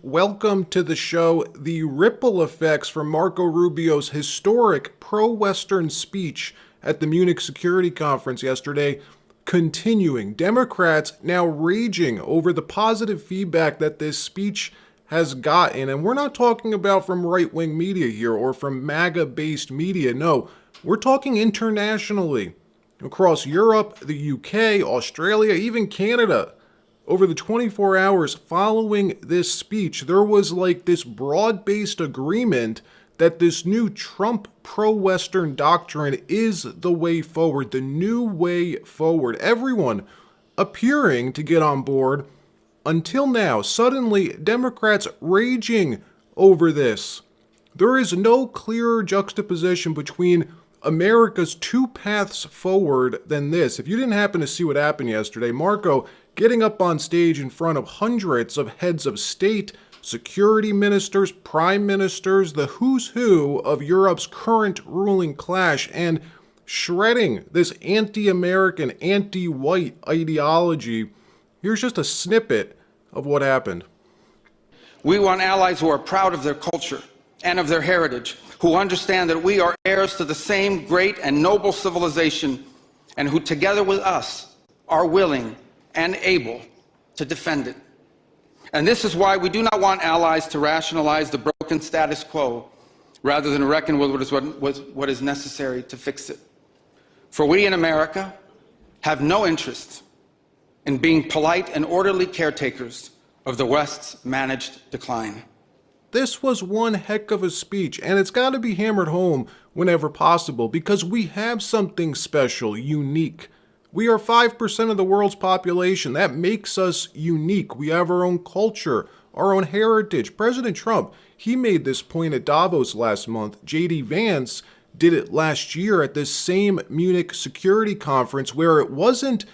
Welcome to the show. The ripple effects from Marco Rubio's historic pro-Western speech at the Munich Security Conference yesterday continuing. Democrats now raging over the positive feedback that this speech has gotten. And we're not talking about from right-wing media here or from MAGA-based media. No, we're talking internationally. Across Europe, the UK, Australia, even Canada. Over the 24 hours following this speech, there was like this broad-based agreement that this new Trump pro-Western doctrine is the way forward, the new way forward. Everyone appearing to get on board. Until now, suddenly, Democrats raging over this. There is no clearer juxtaposition between America's two paths forward than this. If you didn't happen to see what happened yesterday, Marco getting up on stage in front of hundreds of heads of state, security ministers, prime ministers, the who's who of Europe's current ruling class, and shredding this anti-American, anti-white ideology. Here's just a snippet of what happened. We want allies who are proud of their culture and of their heritage, who understand that we are heirs to the same great and noble civilization, and who together with us are willing and able to defend it. And this is why we do not want allies to rationalize the broken status quo rather than reckon with what is necessary to fix it. For we in America have no interest in being polite and orderly caretakers of the West's managed decline. This was one heck of a speech, and it's got to be hammered home whenever possible because we have something special, unique. We are 5% of the world's population. That makes us unique. We have our own culture, our own heritage. President Trump, he made this point at Davos last month. J.D. Vance did it last year at this same Munich Security Conference where it wasn't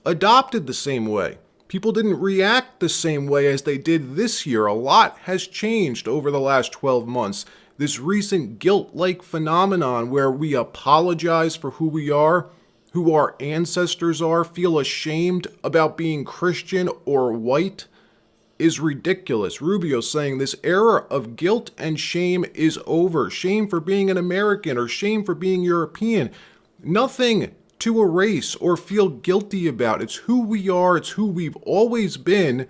adopted the same way. People didn't react the same way as they did this year. A lot has changed over the last 12 months. This recent guilt-like phenomenon where we apologize for who we are, who our ancestors are, feel ashamed about being Christian or white, is ridiculous. Rubio saying this era of guilt and shame is over. Shame for being an American or shame for being European. Nothing to erase or feel guilty about. It's who we are. It's who we've always been.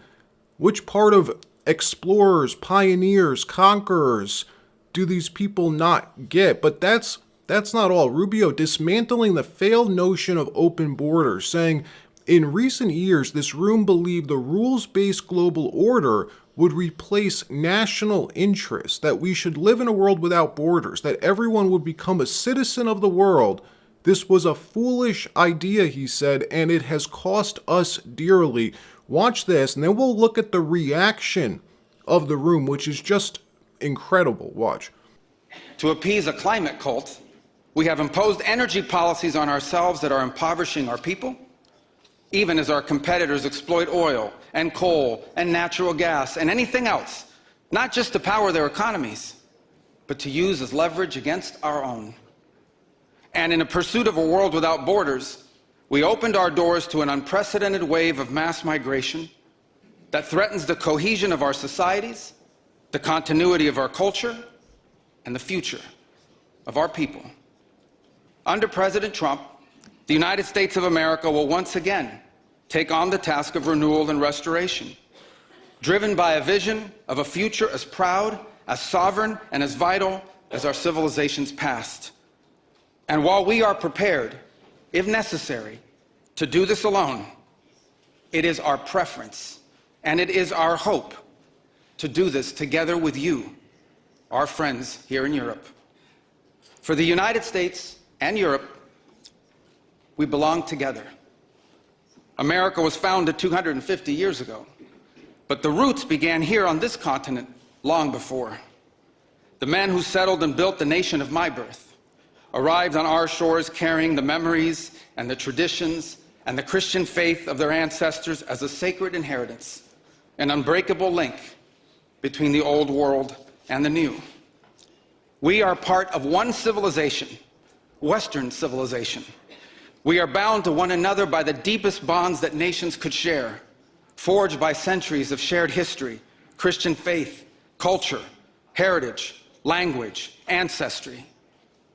Which part of explorers, pioneers, conquerors do these people not get? But that's not all. Rubio dismantling the failed notion of open borders, saying in recent years, this room believed the rules-based global order would replace national interests, that we should live in a world without borders, that everyone would become a citizen of the world. This was a foolish idea, he said, and it has cost us dearly. Watch this, and then we'll look at the reaction of the room, which is just incredible. Watch. To appease a climate cult, we have imposed energy policies on ourselves that are impoverishing our people, even as our competitors exploit oil and coal and natural gas and anything else, not just to power their economies, but to use as leverage against our own. And in a pursuit of a world without borders, we opened our doors to an unprecedented wave of mass migration that threatens the cohesion of our societies, the continuity of our culture, and the future of our people. Under President Trump, the United States of America will once again take on the task of renewal and restoration, driven by a vision of a future as proud, as sovereign, and as vital as our civilization's past. And while we are prepared, if necessary, to do this alone, it is our preference and it is our hope to do this together with you, our friends here in Europe. For the United States and Europe, we belong together. America was founded 250 years ago, but the roots began here on this continent long before. The men who settled and built the nation of my birth arrived on our shores carrying the memories and the traditions and the Christian faith of their ancestors as a sacred inheritance, an unbreakable link between the old world and the new. We are part of one civilization, Western civilization. We are bound to one another by the deepest bonds that nations could share, forged by centuries of shared history, Christian faith, culture, heritage, language, ancestry,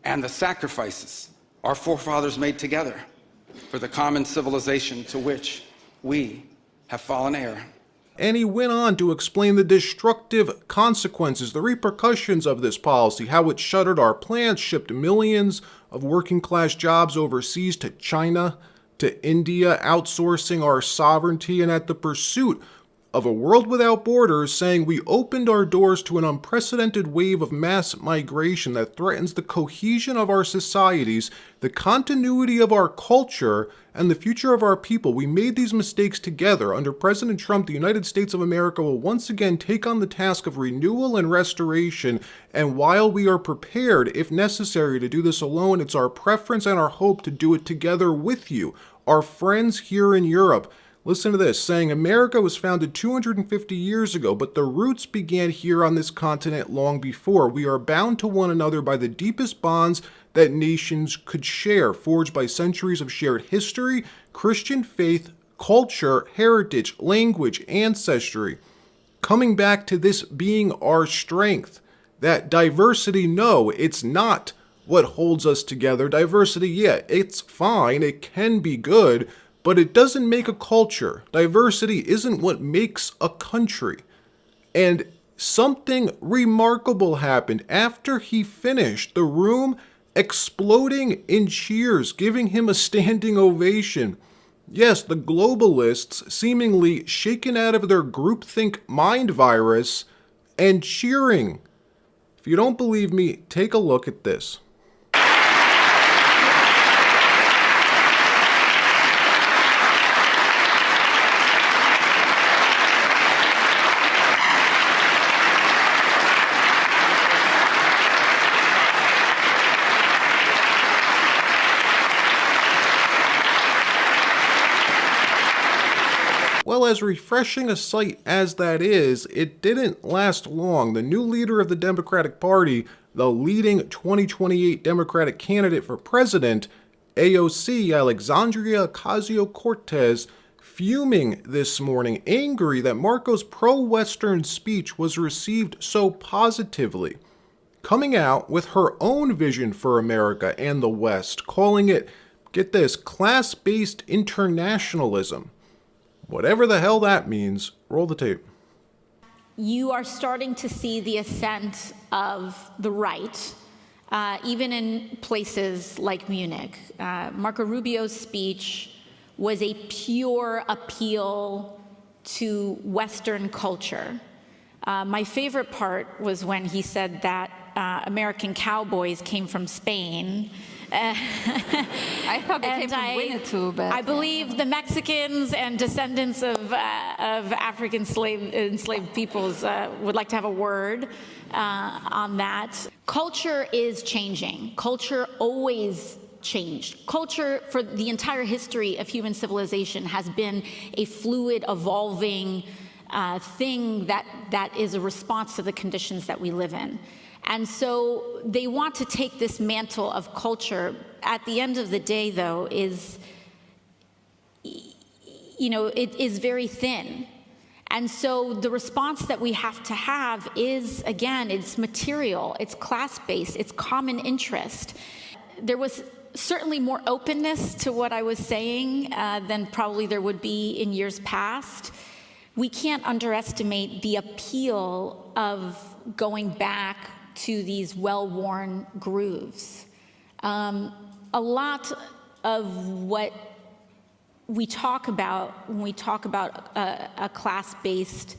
and the sacrifices our forefathers made together for the common civilization to which we have fallen heir. And he went on to explain the destructive consequences, the repercussions of this policy, how it shuttered our plants, shipped millions of working class jobs overseas to China, to India, outsourcing our sovereignty, and at the pursuit of a world without borders, saying we opened our doors to an unprecedented wave of mass migration that threatens the cohesion of our societies, the continuity of our culture, and the future of our people. We made these mistakes together. Under President Trump, the United States of America will once again take on the task of renewal and restoration, and while we are prepared, if necessary, to do this alone, it's our preference and our hope to do it together with you, our friends here in Europe. Listen to this, saying America was founded 250 years ago, but the roots began here on this continent long before. We are bound to one another by the deepest bonds that nations could share, forged by centuries of shared history, Christian faith, culture, heritage, language, ancestry. Coming back to this being our strength, that diversity, no, it's not what holds us together. Diversity, yeah, it's fine, it can be good, but it doesn't make a culture. Diversity isn't what makes a country. And something remarkable happened after he finished. The room exploding in cheers, giving him a standing ovation. Yes, the globalists seemingly shaken out of their groupthink mind virus and cheering. If you don't believe me, take a look at this. Well, as refreshing a sight as that is, it didn't last long. The new leader of the Democratic Party, the leading 2028 Democratic candidate for president, AOC, Alexandria Ocasio-Cortez, fuming this morning, angry that Marco's pro-Western speech was received so positively, coming out with her own vision for America and the West, calling it, get this, class-based internationalism. Whatever the hell that means, roll the tape. You are starting to see the ascent of the right, even in places like Munich. Marco Rubio's speech was a pure appeal to Western culture. My favorite part was when he said that American cowboys came from Spain. I thought they came from Winnetou, but I believe the Mexicans and descendants of African enslaved peoples would like to have a word on that. Culture is changing. Culture always changed. Culture for the entire history of human civilization has been a fluid, evolving thing that is a response to the conditions that we live in. And so they want to take this mantle of culture. At the end of the day, though, it is very thin. And so the response that we have to have is, again, it's material, it's class-based, it's common interest. There was certainly more openness to what I was saying than probably there would be in years past. We can't underestimate the appeal of going back to these well-worn grooves. A lot of what we talk about when we talk about a class-based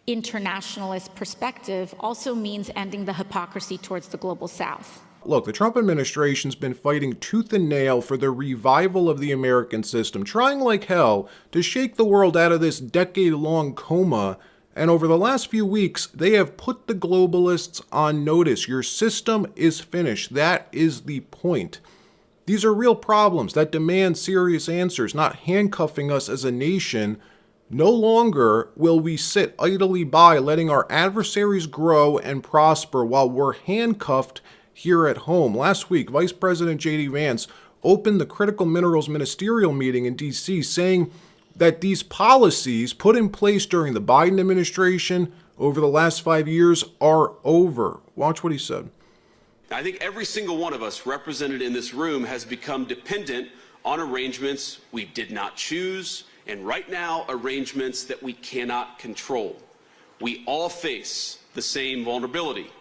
internationalist perspective also means ending the hypocrisy towards the global South. Look, the Trump administration's been fighting tooth and nail for the revival of the American system, trying like hell to shake the world out of this decade-long coma. And over the last few weeks, they have put the globalists on notice. Your system is finished. That is the point. These are real problems that demand serious answers, not handcuffing us as a nation. No longer will we sit idly by letting our adversaries grow and prosper while we're handcuffed here at home. Last week, Vice President J.D. Vance opened the Critical Minerals Ministerial meeting in D.C., saying, that these policies put in place during the Biden administration over the last 5 years are over. Watch what he said. I think every single one of us represented in this room has become dependent on arrangements we did not choose, and right now, arrangements that we cannot control. We all face the same vulnerability: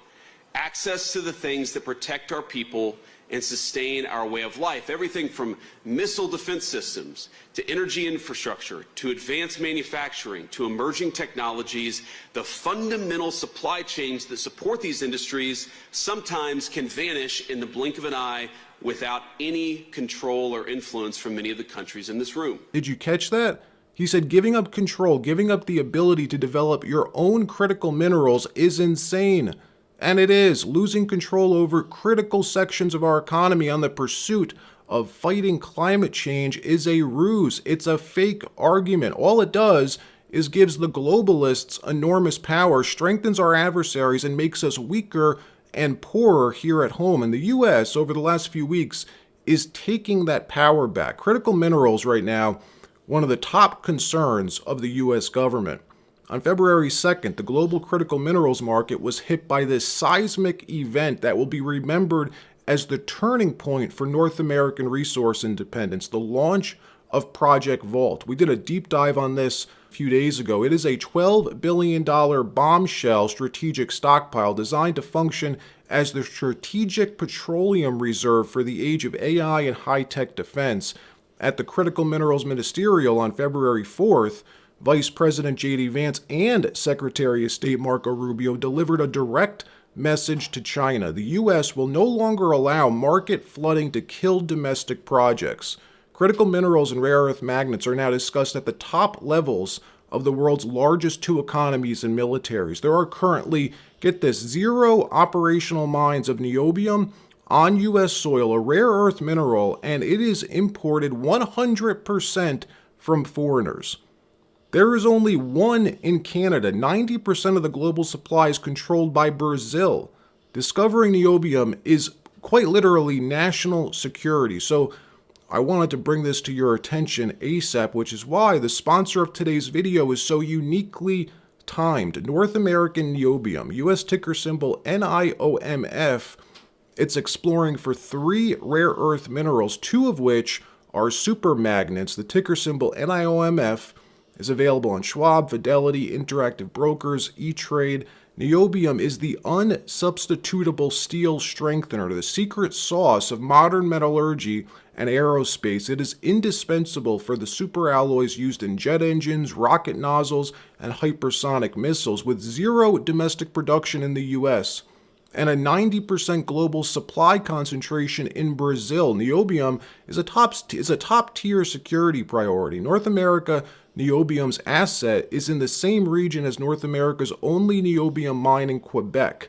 access to the things that protect our people and sustain our way of life. Everything from missile defense systems to energy infrastructure to advanced manufacturing to emerging technologies. The fundamental supply chains that support these industries sometimes can vanish in the blink of an eye without any control or influence from many of the countries in this room. Did you catch that? He said giving up control, giving up the ability to develop your own critical minerals is insane. And it is. Losing control over critical sections of our economy on the pursuit of fighting climate change is a ruse. It's a fake argument. All it does is gives the globalists enormous power, strengthens our adversaries, and makes us weaker and poorer here at home. And the U.S., over the last few weeks, is taking that power back. Critical minerals right now, one of the top concerns of the U.S. government. On February 2nd, the global critical minerals market was hit by this seismic event that will be remembered as the turning point for North American resource independence, the launch of Project Vault. We did a deep dive on this a few days ago. It is a $12 billion bombshell strategic stockpile designed to function as the strategic petroleum reserve for the age of AI and high-tech defense. At the Critical Minerals Ministerial on February 4th, Vice President J.D. Vance and Secretary of State Marco Rubio delivered a direct message to China. The U.S. will no longer allow market flooding to kill domestic projects. Critical minerals and rare earth magnets are now discussed at the top levels of the world's largest two economies and militaries. There are currently, get this, 0 operational mines of niobium on U.S. soil, a rare earth mineral, and it is imported 100% from foreigners. There is only one in Canada. 90% of the global supply is controlled by Brazil. Discovering niobium is quite literally national security. So I wanted to bring this to your attention ASAP, which is why the sponsor of today's video is so uniquely timed. North American Niobium, U.S. ticker symbol NIOMF. It's exploring for 3 rare earth minerals, 2 of which are super magnets. The ticker symbol NIOMF is available on Schwab, Fidelity, Interactive Brokers, E-Trade. Niobium is the unsubstitutable steel strengthener, the secret sauce of modern metallurgy and aerospace. It is indispensable for the superalloys used in jet engines, rocket nozzles, and hypersonic missiles, with 0 domestic production in the U.S. and a 90% global supply concentration in Brazil. Niobium is a top-tier security priority. North America Niobium's asset is in the same region as North America's only niobium mine in Quebec.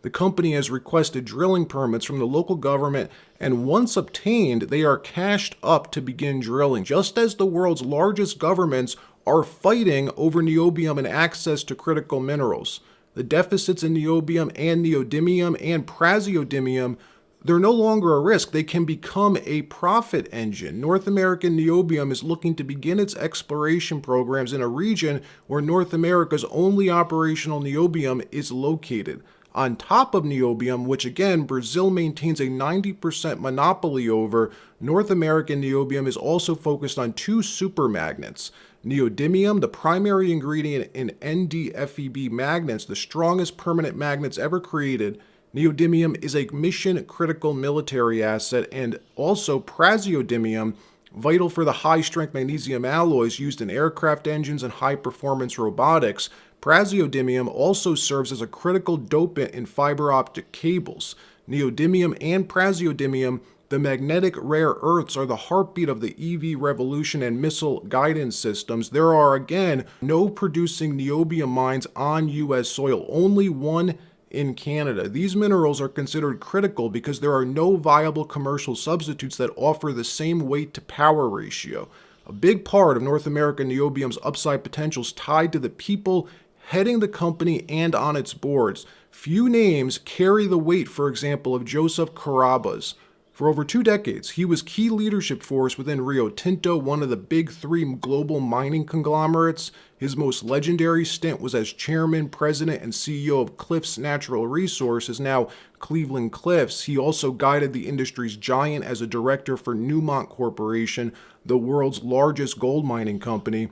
The company has requested drilling permits from the local government, and once obtained, they are cashed up to begin drilling, just as the world's largest governments are fighting over niobium and access to critical minerals. The deficits in niobium and neodymium and praseodymium, they're no longer a risk. They can become a profit engine. North American Niobium is looking to begin its exploration programs in a region where North America's only operational niobium is located. On top of niobium, which again Brazil maintains a 90% monopoly over, North American niobium is also focused on 2 supermagnets. Neodymium, the primary ingredient in NdFeB magnets, the strongest permanent magnets ever created. Neodymium is a mission-critical military asset, and also praseodymium, vital for the high-strength magnesium alloys used in aircraft engines and high-performance robotics. Praseodymium also serves as a critical dopant in fiber optic cables. Neodymium and praseodymium, the magnetic rare earths, are the heartbeat of the EV revolution and missile guidance systems. There are, again, no producing niobium mines on U.S. soil, only one in Canada. These minerals are considered critical because there are no viable commercial substitutes that offer the same weight to power ratio. A big part of North American niobium's upside potential is tied to the people heading the company and on its boards. Few names carry the weight, for example, of Joseph Carrabba's. For over 2 decades, he was key leadership force within Rio Tinto, one of the big 3 global mining conglomerates. His most legendary stint was as chairman, president, and CEO of Cliffs Natural Resources, now Cleveland Cliffs. He also guided the industry's giant as a director for Newmont Corporation, the world's largest gold mining company.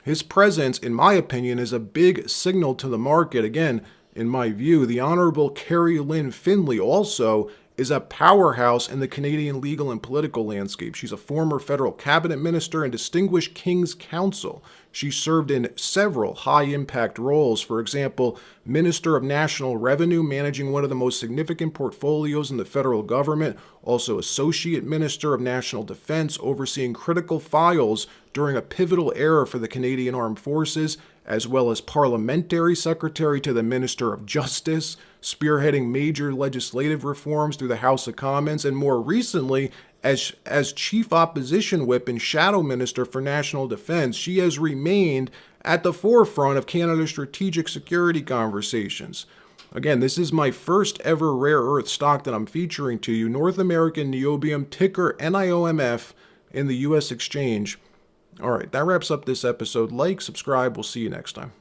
His presence, in my opinion, is a big signal to the market. Again, in my view, the Honorable Carrie Lynn Finley also is a powerhouse in the Canadian legal and political landscape. She's a former federal cabinet minister and distinguished King's Counsel. She served in several high-impact roles. For example, Minister of National Revenue, managing one of the most significant portfolios in the federal government. Also Associate Minister of National Defense, overseeing critical files during a pivotal era for the Canadian Armed Forces, as well as Parliamentary Secretary to the Minister of Justice, spearheading major legislative reforms through the House of Commons, and more recently, as Chief Opposition Whip and Shadow Minister for National Defense. She has remained at the forefront of Canada's strategic security conversations. Again, this is my first ever rare earth stock that I'm featuring to you, North American niobium, ticker NIOMF, in the U.S. exchange. All right, that wraps up this episode. Like, subscribe, we'll see you next time.